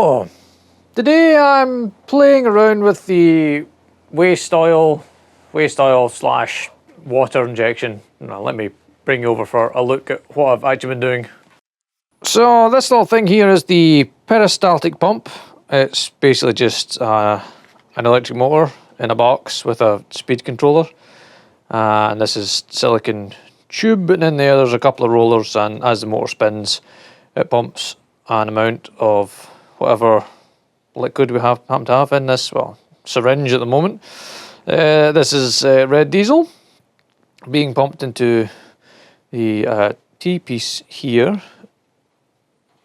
So, today I'm playing around with the waste oil slash water injection. Now, let me bring you over for a look at what I've actually been doing. So this little thing here is the peristaltic pump. It's basically just an electric motor in a box with a speed controller. And this is silicon tube, and in there's a couple of rollers, and as the motor spins, it pumps an amount of whatever liquid we happen to have in this, well, syringe at the moment. This is red diesel being pumped into the T-piece here.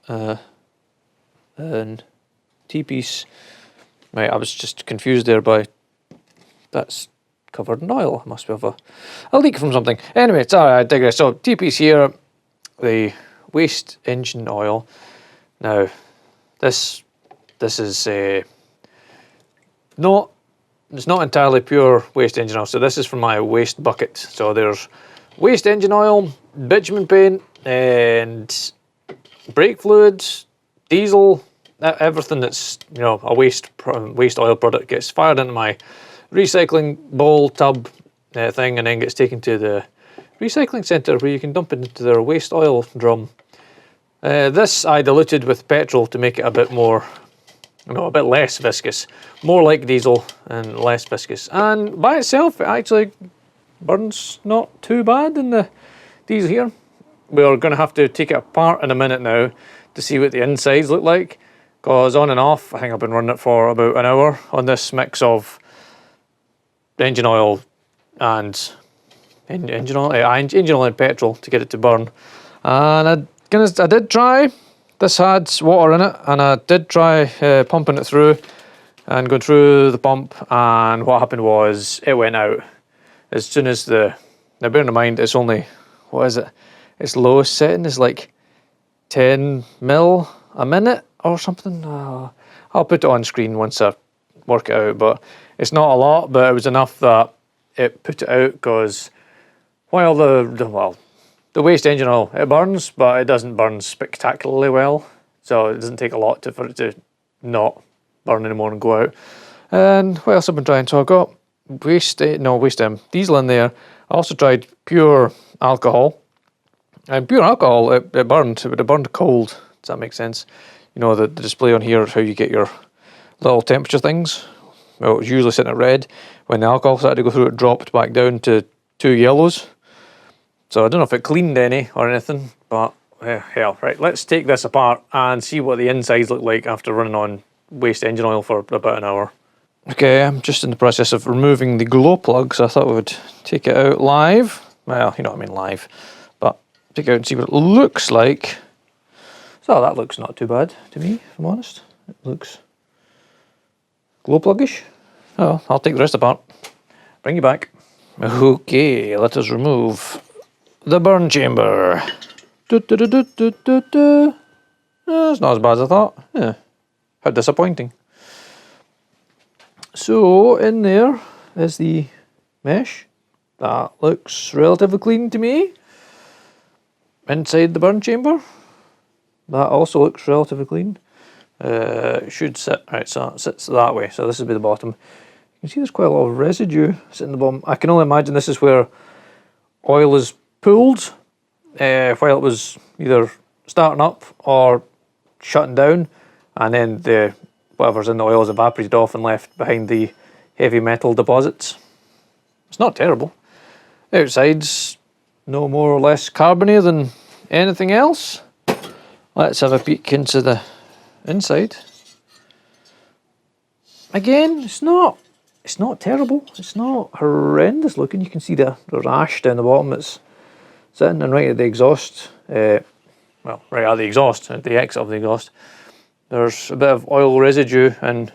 And T-piece, right, I was just confused there by, that's covered in oil. I must have a leak from something. Anyway, sorry, I digress. So T-piece here, the waste engine oil. Now, this is not, it's not entirely pure waste engine oil. So this is from my waste bucket. So there's waste engine oil, bitumen paint, and brake fluids, diesel, everything that's, you know, a waste oil product gets fired into my recycling bowl tub thing, and then gets taken to the recycling centre where you can dump it into their waste oil drum. This I diluted with petrol to make it a bit more, you know, a bit less viscous, more like diesel and less viscous. And by itself, it actually burns not too bad in the diesel here. We're going to have to take it apart in a minute now to see what the insides look like, because on and off, I think I've been running it for about an hour on this mix of engine oil and engine oil and petrol to get it to burn. And I did try. This had water in it, and I did try pumping it through and going through the pump. And what happened was it went out as soon as now bear in mind it's only, what is it? Its lowest setting is like 10 mil a minute or something. I'll put it on screen once I work it out, but it's not a lot, but it was enough that it put it out, because while the waste engine oil, it burns, but it doesn't burn spectacularly well. So it doesn't take a lot for it to not burn anymore and go out. And what else I've been trying? So I got diesel in there. I also tried pure alcohol. And pure alcohol, it burned, but it burned cold. Does that make sense? You know, the display on here is how you get your little temperature things. Well, it was usually sitting at red. When the alcohol started to go through, it dropped back down to 2 yellows. So I don't know if it cleaned any or anything, but hell, right, let's take this apart and see what the insides look like after running on waste engine oil for about an hour. Okay, I'm just in the process of removing the glow plug, so I thought we would take it out live. Well, you know what I mean, live. But take it out and see what it looks like. So that looks not too bad to me, if I'm honest. It looks glow pluggish. Oh, I'll take the rest apart. Bring you back. Okay, let us remove the burn chamber. It's not as bad as I thought. Yeah. How disappointing. So in there is the mesh. That looks relatively clean to me. Inside the burn chamber, that also looks relatively clean. It should sit, right, so it sits that way, so this would be the bottom. You can see there's quite a lot of residue sitting in the bottom. I can only imagine this is where oil is pooled while it was either starting up or shutting down, and then whatever's in the oil is evaporated off and left behind the heavy metal deposits. It's not terrible. Outside's no more or less carbony than anything else. Let's have a peek into the inside. Again, it's not terrible. It's not horrendous looking. You can see the ash down the bottom that's sitting, and right at the exhaust, right at the exhaust, at the exit of the exhaust, there's a bit of oil residue and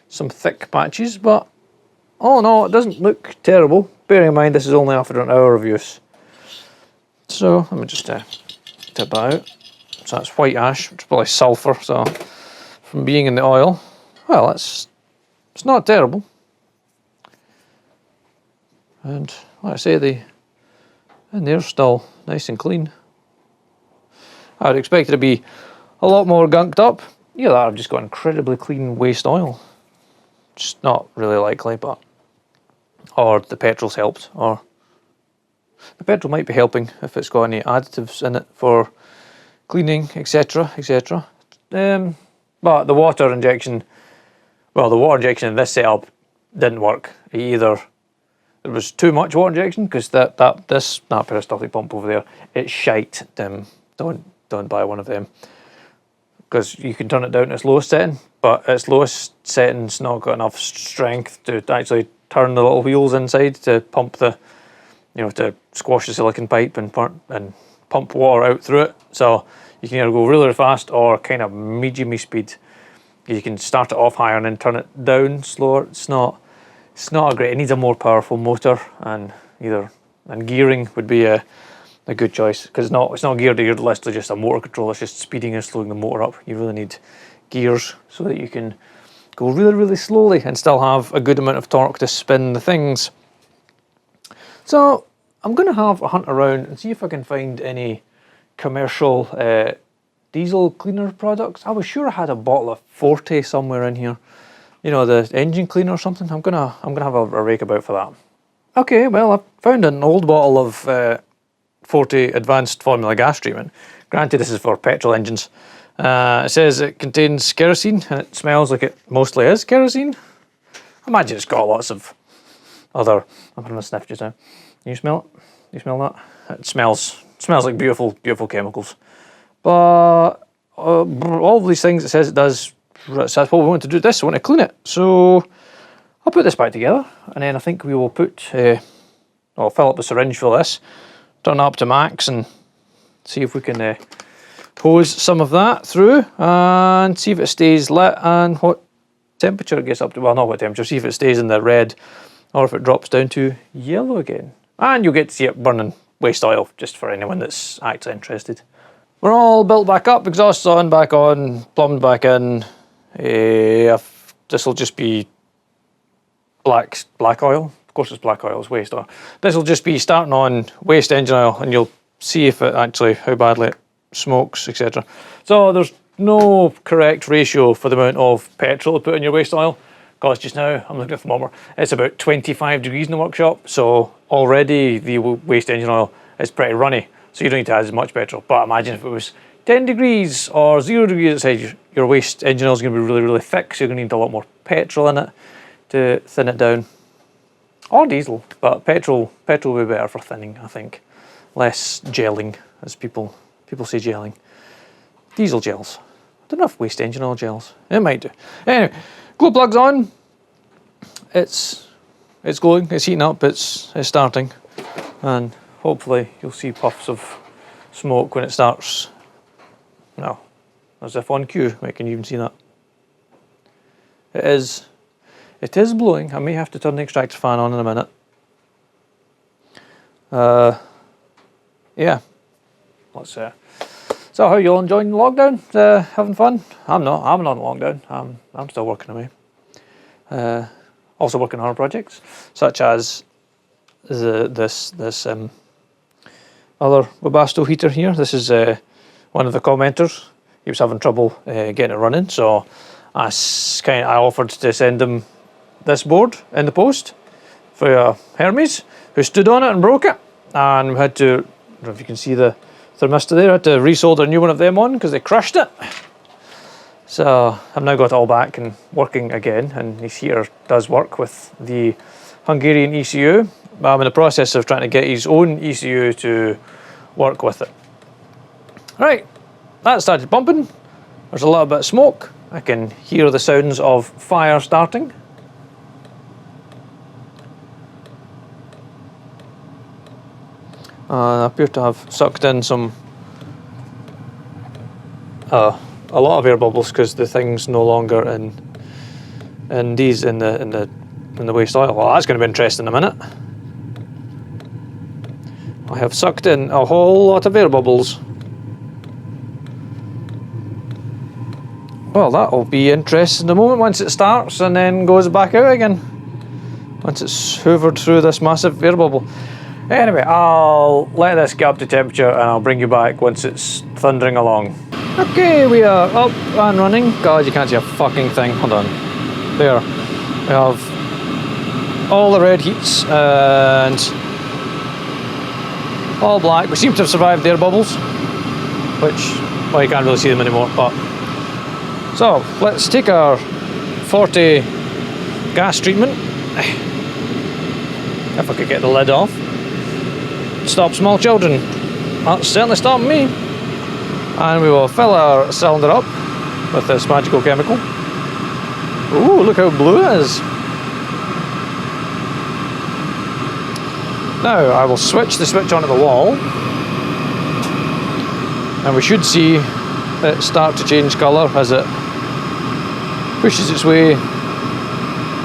some thick patches, but oh no, it doesn't look terrible. Bearing in mind this is only after an hour of use. So let me just tip that out. So that's white ash, which is probably sulphur, so from being in the oil. Well, it's not terrible. And like I say, and they're still nice and clean. I would expect it to be a lot more gunked up. either that or I've just got incredibly clean waste oil. Just not really likely, but... Or the petrol's helped, or... The petrol might be helping if it's got any additives in it for cleaning, etc, etc. But the water injection... Well, the water injection in this setup didn't work. Either there was too much water injection, because that peristaltic pump over there, it's shite. Don't buy one of them, because you can turn it down to its lowest setting, but its lowest setting's not got enough strength to actually turn the little wheels inside to pump the, to squash the silicon pipe and pump water out through it. So you can either go really fast or kind of medium speed. You can start it off higher and then turn it down slower. It's not a great. It needs a more powerful motor, and gearing would be a good choice, because it's not geared. You're literally just a motor control. It's just speeding and slowing the motor up. You really need gears so that you can go really, really slowly and still have a good amount of torque to spin the things. So I'm going to have a hunt around and see if I can find any commercial diesel cleaner products. I was sure I had a bottle of Forte somewhere in here. The engine cleaner or something. I'm gonna have a rake about for that. Okay, well, I found an old bottle of Forte Advanced Formula Gas Treatment. Granted, this is for petrol engines. It says it contains kerosene, and it smells like it mostly is kerosene. I imagine it's got lots of other... I'm having a sniff just now. Can you smell it? You smell that? It smells like beautiful, beautiful chemicals. But all of these things it says it does, that's what we want to do this, we want to clean it. So I'll put this back together, and then I think we will I'll fill up the syringe for this, turn it up to max, and see if we can hose some of that through, and see if it stays lit and what temperature it gets up to. Well, not what temperature, see if it stays in the red, or if it drops down to yellow again. And you'll get to see it burning waste oil, just for anyone that's actually interested. We're all built back up, exhaust's on, back on, plumbed back in. This will just be black oil. Of course it's black oil, it's waste oil. This will just be starting on waste engine oil, and you'll see if it actually, how badly it smokes, etc. So there's no correct ratio for the amount of petrol to put in your waste oil, because just now, I'm looking at the thermometer, it's about 25 degrees in the workshop, so already the waste engine oil is pretty runny. So you don't need to add as much petrol. But imagine if it was 10 degrees or 0 degrees outside, your waste engine oil is going to be really, really thick. So you're going to need a lot more petrol in it to thin it down. Or diesel, but petrol will be better for thinning, I think. Less gelling, as people say gelling. Diesel gels. I don't know if waste engine oil gels. It might do. Anyway, glow plug's on. It's glowing, it's heating up, it's starting. And hopefully you'll see puffs of smoke when it starts. No, as if on cue. Wait, can you even see that? It is blowing. I may have to turn the extractor fan on in a minute. Yeah. Let's so how are you all enjoying the lockdown? Having fun? I'm not on lockdown. I'm still working away. Also working on other projects, such as this other Webasto heater here. This is one of the commenters. He was having trouble getting it running, so I offered to send him this board in the post for Hermes, who stood on it and broke it, and we had to, I don't know if you can see the thermistor there, I had to resolder a new one of them on because they crushed it. So I've now got it all back and working again, and his heater does work with the Hungarian ECU. I'm in the process of trying to get his own ECU to work with it. Right, that started pumping. There's a little bit of smoke. I can hear the sounds of fire starting. I appear to have sucked in some a lot of air bubbles because the thing's no longer in the waste oil. Well, that's going to be interesting in a minute. I have sucked in a whole lot of air bubbles. Well, that'll be interesting in a moment once it starts and then goes back out again. Once it's hoovered through this massive air bubble. Anyway, I'll let this get up to temperature and I'll bring you back once it's thundering along. Okay, we are up and running. God, you can't see a fucking thing. Hold on. There. We have all the red heats and all black. We seem to have survived their bubbles, which, well, you can't really see them anymore. But so let's take our 40 gas treatment. If I could get the lid off. Stop small children. That's certainly stopped me. And we will fill our cylinder up with this magical chemical. Ooh, look how blue it is. Now I will switch the switch onto the wall, and we should see it start to change colour as it pushes its way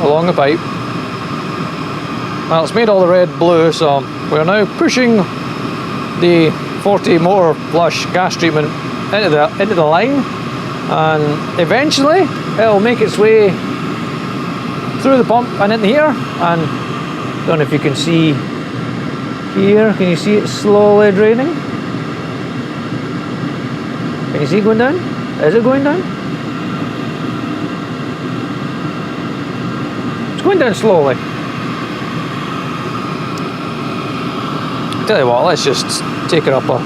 along the pipe. Well, it's made all the red blue, so we're now pushing the 40 motor flush gas treatment into the line, and eventually it'll make its way through the pump and in here. And I don't know if you can see here. Can you see it slowly draining? Can you see it going down? Is it going down? It's going down slowly. Tell you what, let's just take her up a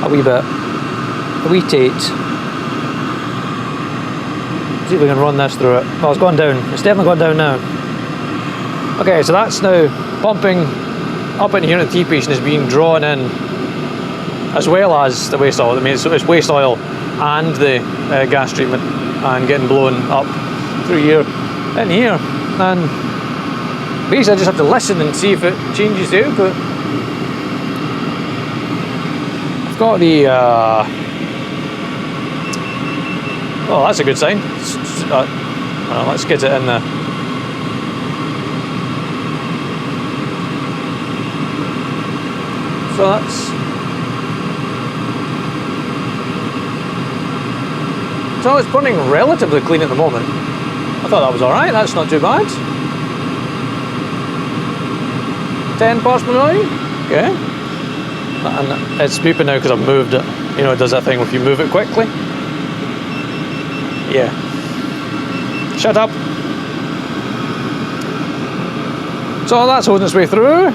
wee bit, a wee tate. See if we can run this through it. Oh, it's gone down. It's definitely gone down now. Okay, so that's now pumping up in here, and the T-patient is being drawn in, as well as the waste oil. I mean, it's waste oil and the gas treatment, and getting blown up through here, in here. And basically I just have to listen and see if it changes the output. I've got the oh, that's a good sign. Let's get it in there. So it's burning relatively clean at the moment. I thought that was alright, that's not too bad. 10 parts per million, okay. And it's beeping now because I've moved it. You know, it does that thing if you move it quickly. Yeah. Shut up. So that's holding its way through.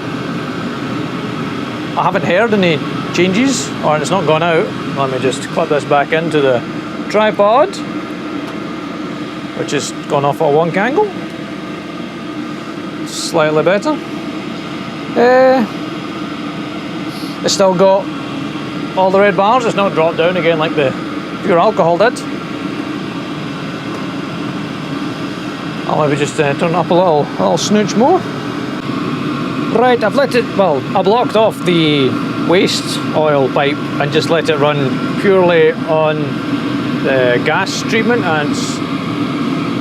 I haven't heard any changes, or it's not gone out. Let me just clip this back into the tripod, which has gone off at a wonk angle. Slightly better. It's still got all the red bars. It's not dropped down again like the pure alcohol did. I'll maybe just turn it up a little snooch more. Right, I've let it, well, I blocked off the waste oil pipe and just let it run purely on the gas treatment, and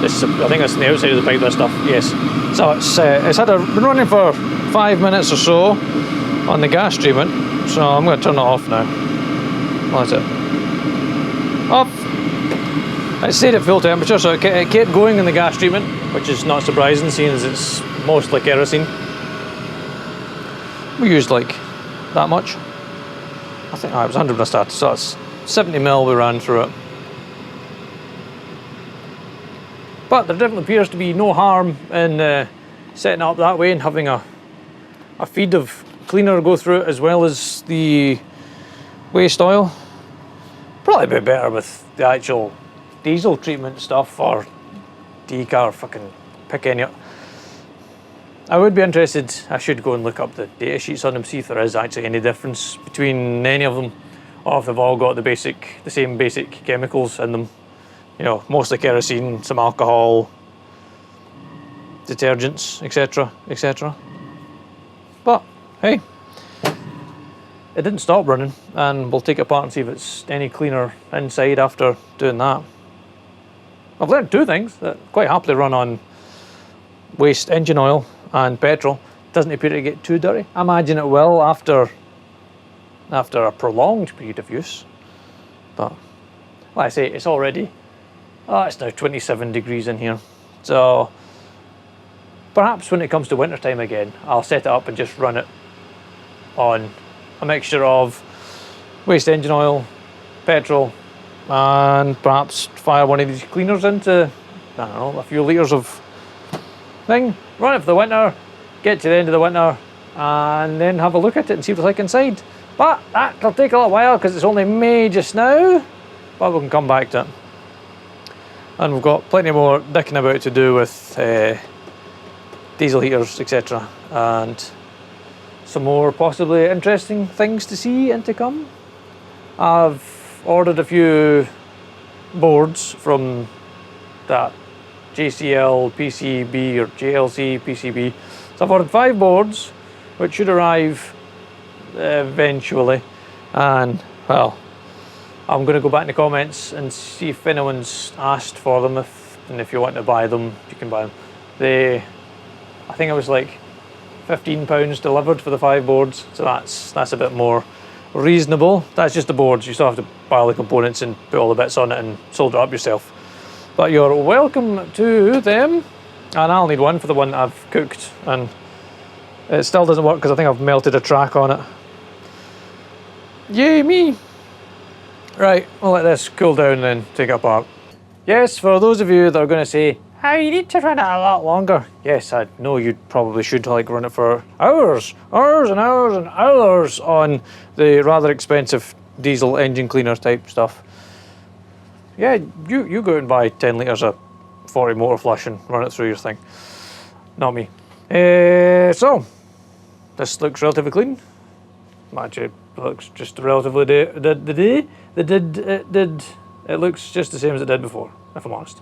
this, I think that's on the outside of the pipe, this stuff, yes. So it's been running for 5 minutes or so on the gas treatment, so I'm going to turn it off now. That's it. Off. It stayed at full temperature, so it kept going in the gas treatment, which is not surprising, seeing as it's mostly kerosene. We used like that much. I think it was 100 when I started, so it's 70ml we ran through it. But there definitely appears to be no harm in setting it up that way and having a feed of cleaner go through it as well as the waste oil. Probably a bit better with the actual diesel treatment stuff, or decar, fucking pick any up. I would be interested, I should go and look up the data sheets on them, see if there is actually any difference between any of them, or if they've all got the same basic chemicals in them. You know, mostly kerosene, some alcohol, detergents, etc, etc. But hey, it didn't stop running, and we'll take it apart and see if it's any cleaner inside after doing that. I've learned two things that quite happily run on waste engine oil and petrol. Doesn't appear to get too dirty. I imagine it will after a prolonged period of use. But like I say, it's already, it's now 27 degrees in here. So perhaps when it comes to winter time again, I'll set it up and just run it on a mixture of waste engine oil, petrol, and perhaps fire one of these cleaners into, I don't know, a few litres of thing, run it for the winter, get to the end of the winter, and then have a look at it and see what it's like inside. But that'll take a little while because it's only May just now, but we can come back to it. And we've got plenty more dicking about to do with diesel heaters, etc. And some more possibly interesting things to see and to come. I've ordered a few boards from that JCL PCB or JLC PCB. So I've ordered 5 boards, which should arrive eventually. And well, I'm going to go back in the comments and see if anyone's asked for them, and if you want to buy them, you can buy them. I think it was like £15 delivered for the 5 boards, so that's a bit more reasonable. That's just the boards. You still have to buy all the components and put all the bits on it and solder it up yourself. But you're welcome to them, and I'll need one for the one I've cooked, and it still doesn't work because I think I've melted a track on it. Yay me! Right, we'll let this cool down and then take it apart. Yes, for those of you that are going to say, "Oh, you need to run it a lot longer." Yes, I know you probably should run it for hours and hours and hours on the rather expensive diesel engine cleaner type stuff. Yeah, you go and buy 10 litres of 40 motor flush and run it through your thing. Not me. So, this looks relatively clean. Actually, it looks just relatively it looks just the same as it did before, if I'm honest.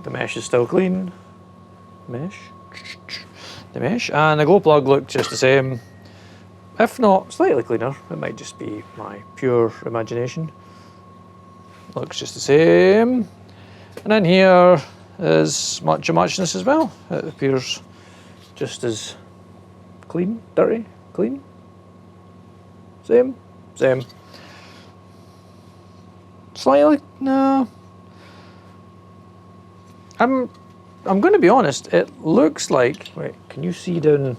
The mesh is still clean. The mesh. And the glow plug looks just the same. If not slightly cleaner. It might just be my pure imagination. Looks just the same. And in here is much of muchness as well. It appears just as clean, dirty, clean. Same. Slightly, no. I'm going to be honest. It looks like, wait, can you see down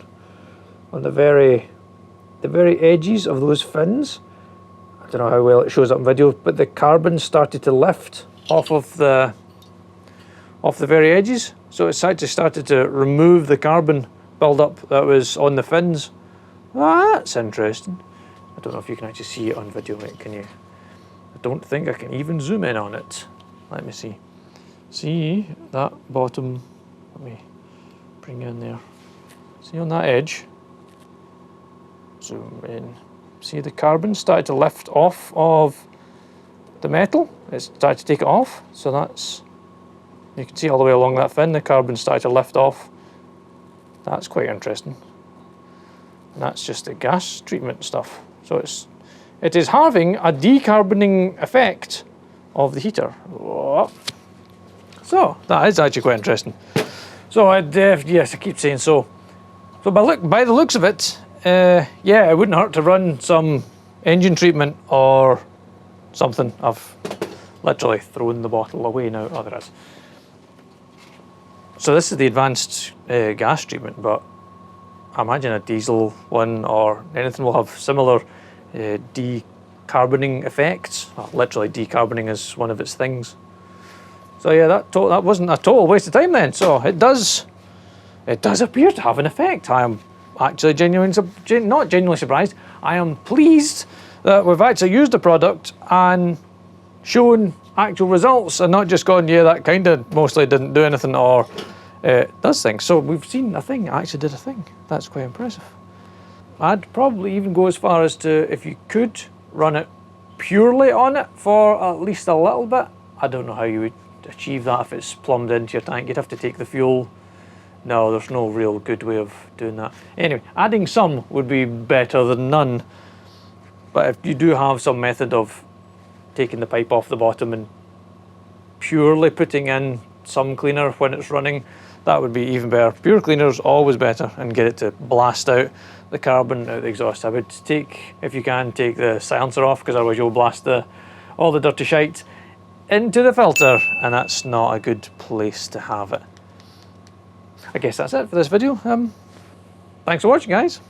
on the very edges of those fins? I don't know how well it shows up in video, but the carbon started to lift off the very edges. So it's actually started to remove the carbon buildup that was on the fins. That's interesting. I don't know if you can actually see it on video, mate. Can you? I don't think I can even zoom in on it. Let me see. See that bottom, let me bring you in there. See on that edge, zoom in. See the carbon started to lift off of the metal. It started to take it off. So that's, you can see all the way along that fin, the carbon started to lift off. That's quite interesting. And that's just the gas treatment stuff. So it is having a decarboning effect of the heater. Whoa. So that is actually quite interesting. So yes, I keep saying so. So by the looks of it, yeah, it wouldn't hurt to run some engine treatment or something. I've literally thrown the bottle away now. Oh, there it is. So this is the advanced gas treatment, but I imagine a diesel one or anything will have similar decarboning effects. Well, literally decarboning is one of its things. So yeah, that wasn't a total waste of time then. So it does appear to have an effect. I am actually not genuinely surprised. I am pleased that we've actually used the product and shown actual results and not just gone, yeah, that kind of mostly didn't do anything, or does things. So we've seen a thing, actually did a thing. That's quite impressive. I'd probably even go as far as to, if you could run it purely on it for at least a little bit. I don't know how you would achieve that if it's plumbed into your tank. You'd have to take the fuel. No, there's no real good way of doing that. Anyway, adding some would be better than none. But if you do have some method of taking the pipe off the bottom and purely putting in some cleaner when it's running, that would be even better. Pure cleaner is always better, and get it to blast out the carbon out the exhaust. I would take, if you can, take the silencer off, because otherwise you'll blast all the dirty shite into the filter, and that's not a good place to have it. I guess that's it for this video. Thanks for watching, guys.